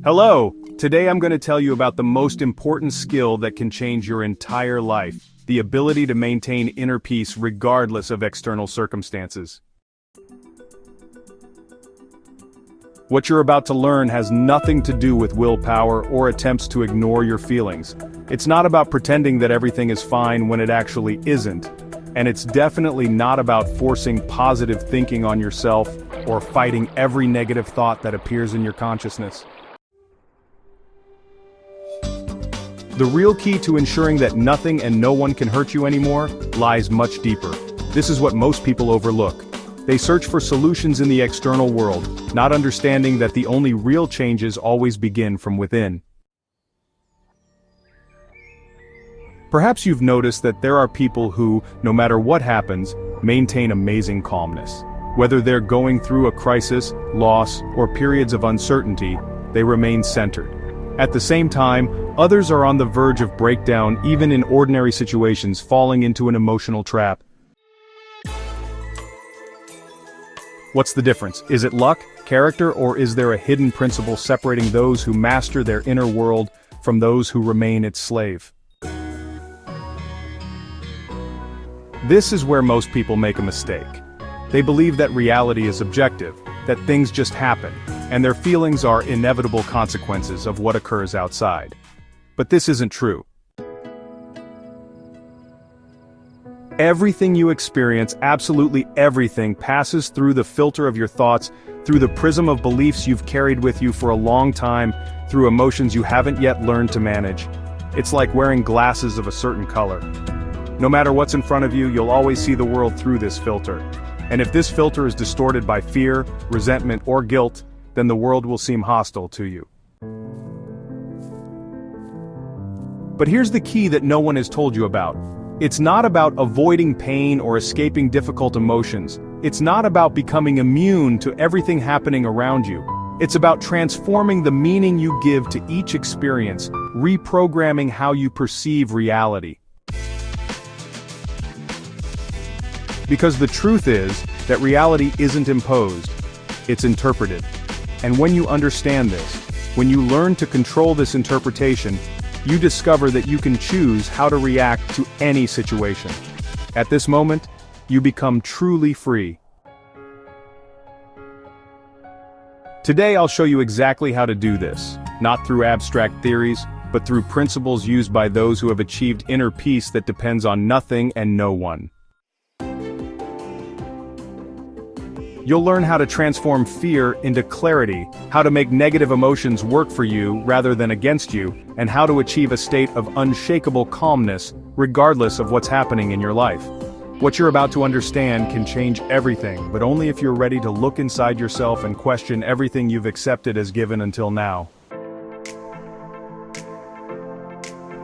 Hello! Today I'm going to tell you about the most important skill that can change your entire life, the ability to maintain inner peace regardless of external circumstances. What you're about to learn has nothing to do with willpower or attempts to ignore your feelings. It's not about pretending that everything is fine when it actually isn't. And it's definitely not about forcing positive thinking on yourself or fighting every negative thought that appears in your consciousness. The real key to ensuring that nothing and no one can hurt you anymore lies much deeper. This is what most people overlook. They search for solutions in the external world, not understanding that the only real changes always begin from within. Perhaps you've noticed that there are people who, no matter what happens, maintain amazing calmness. Whether they're going through a crisis, loss, or periods of uncertainty, they remain centered. At the same time, others are on the verge of breakdown even in ordinary situations, falling into an emotional trap. What's the difference? Is it luck, character, or is there a hidden principle separating those who master their inner world from those who remain its slave? This is where most people make a mistake. They believe that reality is objective, that things just happen, and their feelings are inevitable consequences of what occurs outside. But this isn't true. Everything you experience, absolutely everything, passes through the filter of your thoughts, through the prism of beliefs you've carried with you for a long time, through emotions you haven't yet learned to manage. It's like wearing glasses of a certain color. No matter what's in front of you, you'll always see the world through this filter. And if this filter is distorted by fear, resentment, or guilt, then the world will seem hostile to you. But here's the key that no one has told you about. It's not about avoiding pain or escaping difficult emotions. It's not about becoming immune to everything happening around you. It's about transforming the meaning you give to each experience, reprogramming how you perceive reality. Because the truth is that reality isn't imposed, it's interpreted. And when you understand this, when you learn to control this interpretation, you discover that you can choose how to react to any situation. At this moment, you become truly free. Today I'll show you exactly how to do this, not through abstract theories, but through principles used by those who have achieved inner peace that depends on nothing and no one. You'll learn how to transform fear into clarity, how to make negative emotions work for you rather than against you, and how to achieve a state of unshakable calmness, regardless of what's happening in your life. What you're about to understand can change everything, but only if you're ready to look inside yourself and question everything you've accepted as given until now.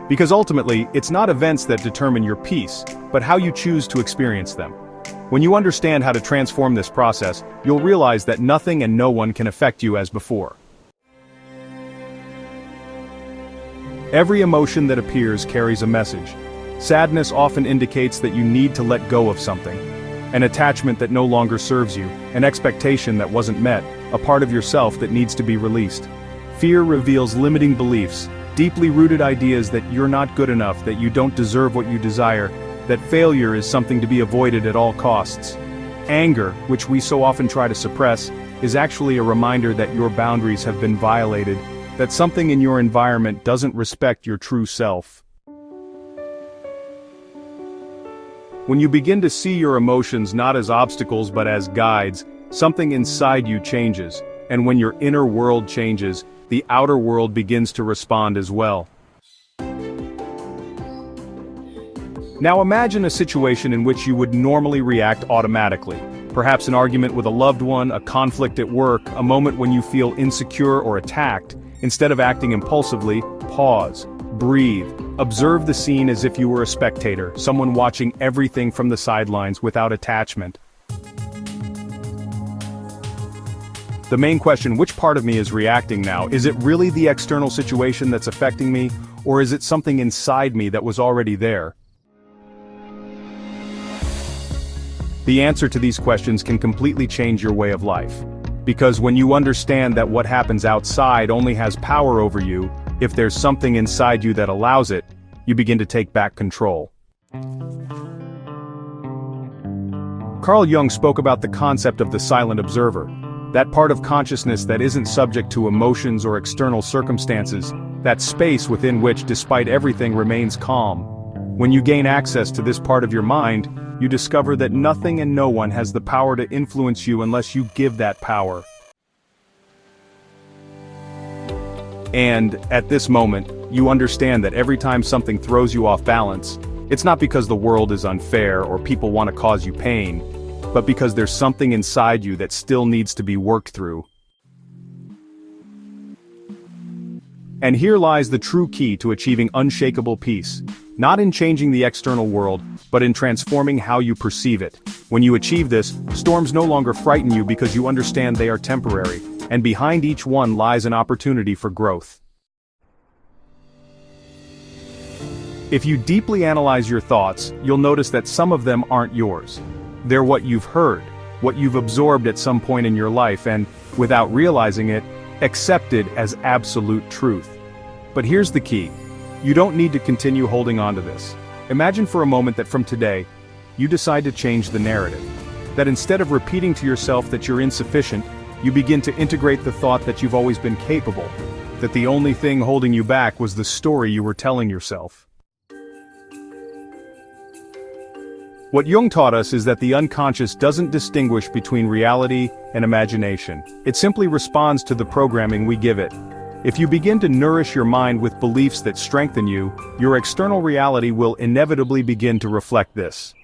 Because ultimately, it's not events that determine your peace, but how you choose to experience them. When you understand how to transform this process, you'll realize that nothing and no one can affect you as before. Every emotion that appears carries a message. Sadness often indicates that you need to let go of something. An attachment that no longer serves you, an expectation that wasn't met, a part of yourself that needs to be released. Fear reveals limiting beliefs, deeply rooted ideas that you're not good enough, that you don't deserve what you desire, that failure is something to be avoided at all costs. Anger, which we so often try to suppress, is actually a reminder that your boundaries have been violated, that something in your environment doesn't respect your true self. When you begin to see your emotions not as obstacles but as guides, something inside you changes, and when your inner world changes, the outer world begins to respond as well. Now imagine a situation in which you would normally react automatically. Perhaps an argument with a loved one, a conflict at work, a moment when you feel insecure or attacked. Instead of acting impulsively, pause, breathe, observe the scene as if you were a spectator, someone watching everything from the sidelines without attachment. The main question, which part of me is reacting now? Is it really the external situation that's affecting me, or is it something inside me that was already there? The answer to these questions can completely change your way of life. Because when you understand that what happens outside only has power over you, if there's something inside you that allows it, you begin to take back control. Carl Jung spoke about the concept of the silent observer, that part of consciousness that isn't subject to emotions or external circumstances, that space within which, despite everything, remains calm. When you gain access to this part of your mind, you discover that nothing and no one has the power to influence you unless you give that power. And, at this moment, you understand that every time something throws you off balance, it's not because the world is unfair or people want to cause you pain, but because there's something inside you that still needs to be worked through. And here lies the true key to achieving unshakable peace. Not in changing the external world, but in transforming how you perceive it. When you achieve this, storms no longer frighten you because you understand they are temporary, and behind each one lies an opportunity for growth. If you deeply analyze your thoughts, you'll notice that some of them aren't yours. They're what you've heard, what you've absorbed at some point in your life and, without realizing it, accepted as absolute truth. But here's the key. You don't need to continue holding on to this. Imagine for a moment that from today, you decide to change the narrative. That instead of repeating to yourself that you're insufficient, you begin to integrate the thought that you've always been capable, that the only thing holding you back was the story you were telling yourself. What Jung taught us is that the unconscious doesn't distinguish between reality and imagination. It simply responds to the programming we give it. If you begin to nourish your mind with beliefs that strengthen you, your external reality will inevitably begin to reflect this.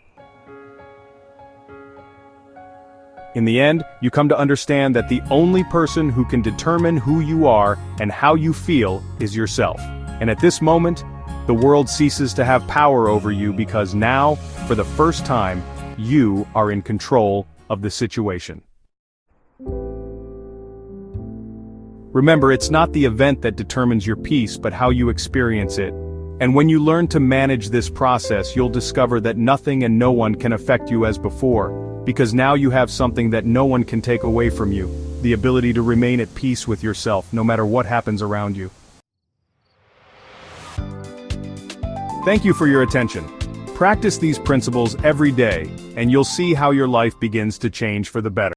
In the end, you come to understand that the only person who can determine who you are and how you feel is yourself. And at this moment, the world ceases to have power over you because now, for the first time, you are in control of the situation. Remember, it's not the event that determines your peace, but how you experience it. And when you learn to manage this process, you'll discover that nothing and no one can affect you as before, because now you have something that no one can take away from you, the ability to remain at peace with yourself, no matter what happens around you. Thank you for your attention. Practice these principles every day, and you'll see how your life begins to change for the better.